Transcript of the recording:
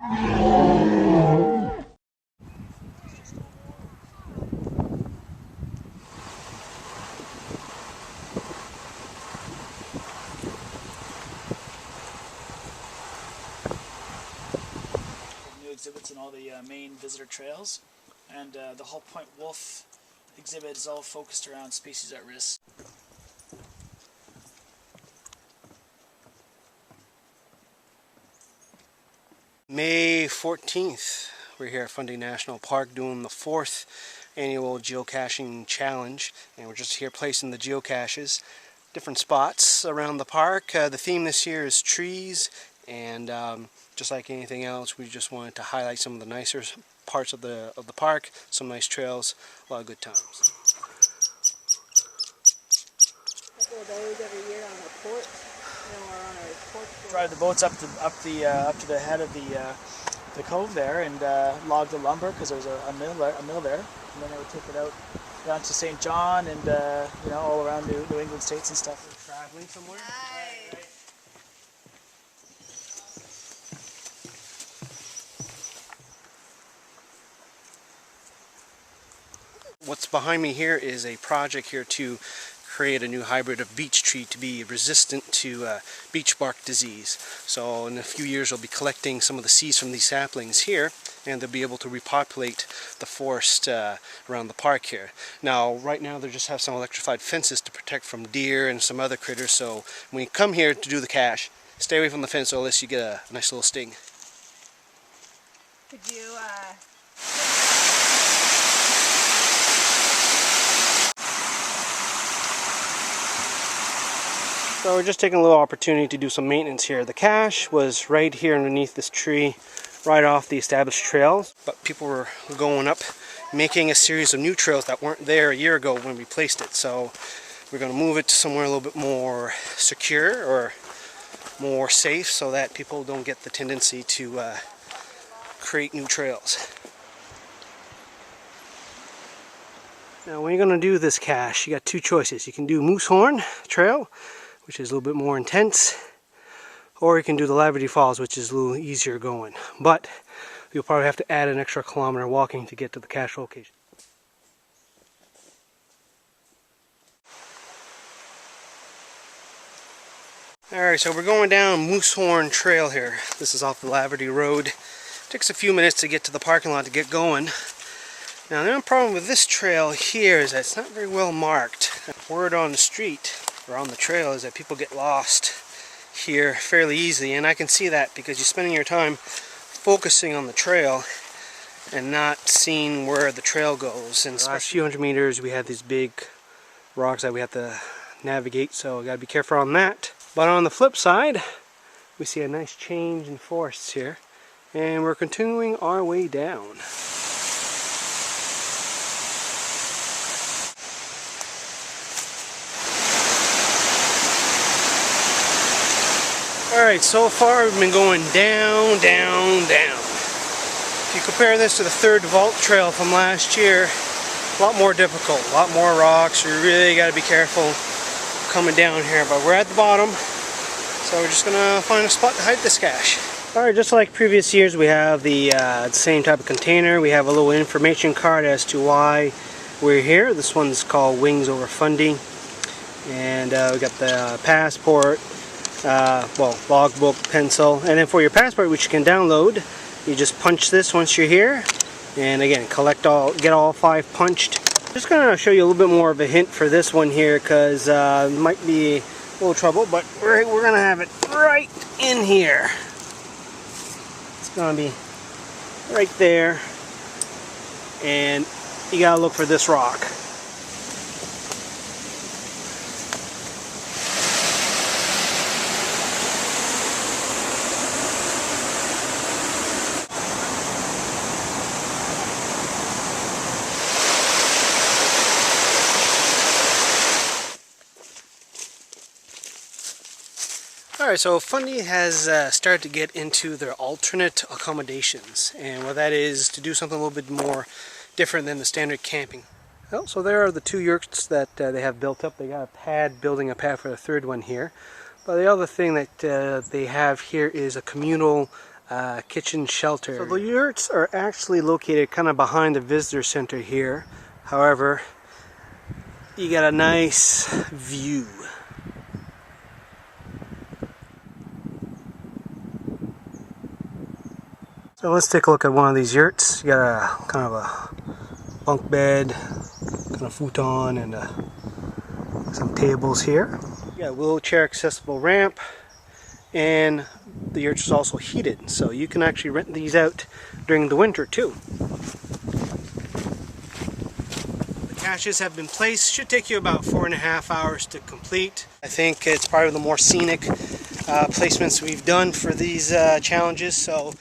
Exhibits in all the main visitor trails, and the whole Point Wolfe exhibit is all focused around species at risk. May 14th, we're here at Fundy National Park doing the 4th annual geocaching challenge, and we're just here placing the geocaches, different spots around the park. The theme this year is trees, and just like anything else, we just wanted to highlight some of the nicer parts of the park, some nice trails, a lot of good times. A couple of those every year on the port, we're on our port. Drive the boats up to the head of the cove there, and log the lumber because there's a mill there, and then I would take it out down to St. John and all around New England states and stuff. We're traveling somewhere. Nice. Right. What's behind me here is a project here to create a new hybrid of beech tree to be resistant to beech bark disease. So in a few years we'll be collecting some of the seeds from these saplings here, and they'll be able to repopulate the forest around the park here. Now right now they just have some electrified fences to protect from deer and some other critters, so when you come here to do the cache, stay away from the fence unless you get a nice little sting. Could you So we're just taking a little opportunity to do some maintenance here. The cache was right here underneath this tree, right off the established trails, but people were going up, making a series of new trails that weren't there a year ago when we placed it. So we're going to move it to somewhere a little bit more secure or more safe so that people don't get the tendency to create new trails. Now when you're going to do this cache, you got two choices. You can do Moosehorn Trail, which is a little bit more intense, or you can do the Laverty Falls, which is a little easier going. But you'll probably have to add an extra kilometer walking to get to the cache location. Alright, so we're going down Moosehorn Trail here. This is off the Laverty Road. It takes a few minutes to get to the parking lot to get going. Now the only problem with this trail here is that it's not very well marked. Word on the street or on the trail is that people get lost here fairly easily, and I can see that because you're spending your time focusing on the trail and not seeing where the trail goes. And the last few hundred meters we have these big rocks that we have to navigate, so we got to be careful on that. But on the flip side, we see a nice change in forests here, and we're continuing our way down. Alright, so far we've been going down, down, down. If you compare this to the third vault trail from last year, a lot more difficult, a lot more rocks. You really got to be careful coming down here, but we're at the bottom, so we're just gonna find a spot to hide this cache. Alright, just like previous years, we have the same type of container. We have a little information card as to why we're here. This one's called Wings Over Fundy, and we got the passport, logbook, pencil, and then for your passport, which you can download, you just punch this once you're here, and again, get all 5 punched. Just gonna show you a little bit more of a hint for this one here, because it might be a little trouble, but we're gonna have it right in here. It's gonna be right there, and you gotta look for this rock. Alright, so Fundy has started to get into their alternate accommodations, and what that is to do something a little bit more different than the standard camping. Well, so there are the 2 yurts that they have built up. They got a pad, building a pad for the 3rd one here. But the other thing that they have here is a communal kitchen shelter. So the yurts are actually located kind of behind the visitor center here. However, you got a nice view. So let's take a look at one of these yurts. You got a kind of a bunk bed, kind of futon, and some tables here. You got a wheelchair accessible ramp, and the yurt is also heated, so you can actually rent these out during the winter too. The caches have been placed. Should take you about 4.5 hours to complete. I think it's probably the more scenic placements we've done for these challenges, so